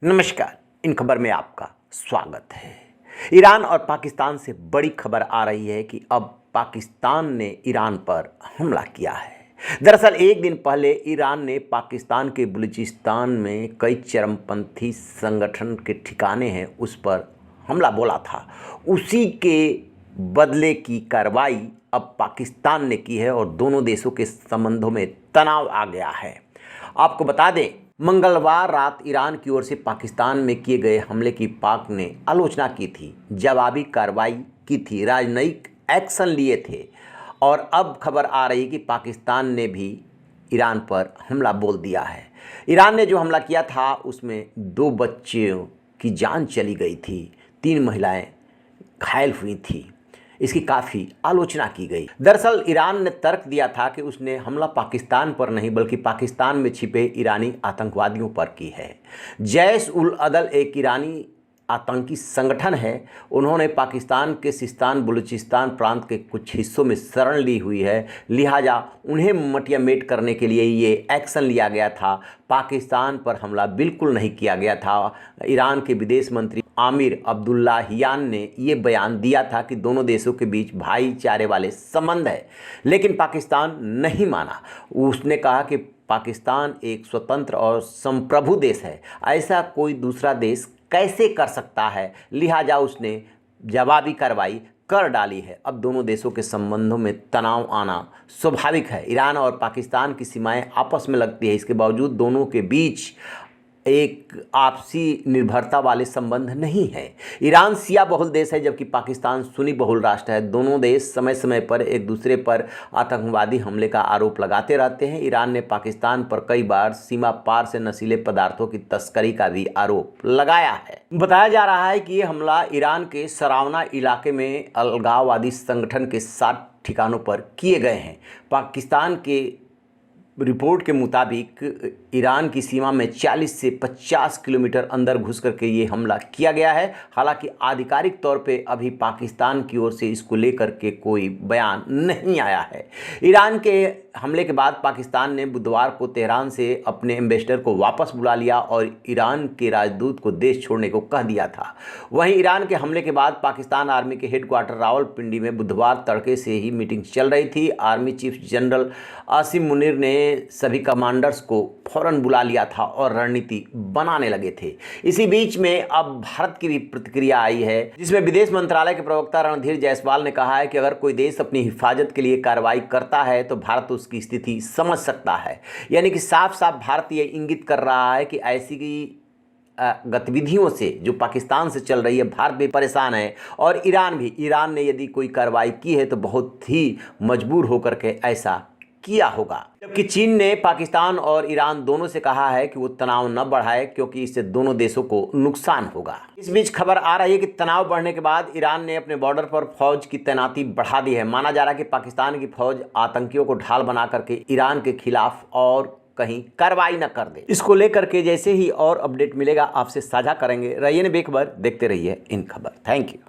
नमस्कार। इन खबर में आपका स्वागत है। ईरान और पाकिस्तान से बड़ी खबर आ रही है कि अब पाकिस्तान ने ईरान पर हमला किया है। दरअसल एक दिन पहले ईरान ने पाकिस्तान के बलूचिस्तान में कई चरमपंथी संगठन के ठिकाने हैं उस पर हमला बोला था। उसी के बदले की कार्रवाई अब पाकिस्तान ने की है और दोनों देशों के संबंधों में तनाव आ गया है। आपको बता दें, मंगलवार रात ईरान की ओर से पाकिस्तान में किए गए हमले की पाक ने आलोचना की थी, जवाबी कार्रवाई की थी, राजनयिक एक्शन लिए थे और अब खबर आ रही है कि पाकिस्तान ने भी ईरान पर हमला बोल दिया है। ईरान ने जो हमला किया था उसमें 2 बच्चों की जान चली गई थी, 3 महिलाएं घायल हुई थी। इसकी काफ़ी आलोचना की गई। दरअसल ईरान ने तर्क दिया था कि उसने हमला पाकिस्तान पर नहीं बल्कि पाकिस्तान में छिपे ईरानी आतंकवादियों पर की है। जैश उल अदल एक ईरानी आतंकी संगठन है। उन्होंने पाकिस्तान के सिस्तान बलूचिस्तान प्रांत के कुछ हिस्सों में शरण ली हुई है, लिहाजा उन्हें मटियामेट करने के लिए ये एक्शन लिया गया था। पाकिस्तान पर हमला बिल्कुल नहीं किया गया था। ईरान के विदेश मंत्री आमिर अब्दुल्लाहियान ने ये बयान दिया था कि दोनों देशों के बीच भाईचारे वाले संबंध है, लेकिन पाकिस्तान नहीं माना। उसने कहा कि पाकिस्तान एक स्वतंत्र और संप्रभु देश है, ऐसा कोई दूसरा देश कैसे कर सकता है, लिहाजा उसने जवाबी कार्रवाई कर डाली है। अब दोनों देशों के संबंधों में तनाव आना स्वाभाविक है। ईरान और पाकिस्तान की सीमाएं आपस में लगती है, इसके बावजूद दोनों के बीच एक आपसी निर्भरता वाले संबंध नहीं है। ईरान शिया बहुल देश है जबकि पाकिस्तान सुन्नी बहुल राष्ट्र है। दोनों देश समय समय पर एक दूसरे पर आतंकवादी हमले का आरोप लगाते रहते हैं। ईरान ने पाकिस्तान पर कई बार सीमा पार से नशीले पदार्थों की तस्करी का भी आरोप लगाया है। बताया जा रहा है कि ये हमला ईरान के सरावना इलाके में अलगाववादी संगठन के 7 ठिकानों पर किए गए हैं। पाकिस्तान के रिपोर्ट के मुताबिक ईरान की सीमा में 40 से 50 किलोमीटर अंदर घुस करके ये हमला किया गया है। हालांकि आधिकारिक तौर पे अभी पाकिस्तान की ओर से इसको लेकर के कोई बयान नहीं आया है। ईरान के हमले के बाद पाकिस्तान ने बुधवार को तेहरान से अपने एम्बेसडर को वापस बुला लिया और ईरान के राजदूत को देश छोड़ने को कह दिया था। वहीं ईरान के हमले के बाद पाकिस्तान आर्मी के हेडक्वार्टर रावलपिंडी में बुधवार तड़के से ही मीटिंग चल रही थी। Army chief general Asim Munir ने सभी कमांडर्स को फौरन बुला लिया था और रणनीति बनाने लगे थे। इसी बीच में अब भारत की भी प्रतिक्रिया आई है, जिसमें विदेश मंत्रालय के प्रवक्ता रणधीर जायसवाल ने कहा है कि अगर कोई देश अपनी हिफाजत के लिए कार्रवाई करता है तो भारत उसकी स्थिति समझ सकता है। यानी कि साफ साफ भारत ये इंगित कर रहा है कि ऐसी गतिविधियों से जो पाकिस्तान से चल रही है भारत भी परेशान है और ईरान ने यदि कोई कार्रवाई की है तो बहुत ही मजबूर होकर के ऐसा किया होगा। जबकि चीन ने पाकिस्तान और ईरान दोनों से कहा है कि वो तनाव न बढ़ाए क्योंकि इससे दोनों देशों को नुकसान होगा। इस बीच खबर आ रही है कि तनाव बढ़ने के बाद ईरान ने अपने बॉर्डर पर फौज की तैनाती बढ़ा दी है। माना जा रहा है कि पाकिस्तान की फौज आतंकियों को ढाल बना करके ईरान के खिलाफ और कहीं कार्रवाई न कर दे। इसको लेकर के जैसे ही और अपडेट मिलेगा आपसे साझा करेंगे। रहिए बेखबर, देखते रहिए इन खबर। Thank you.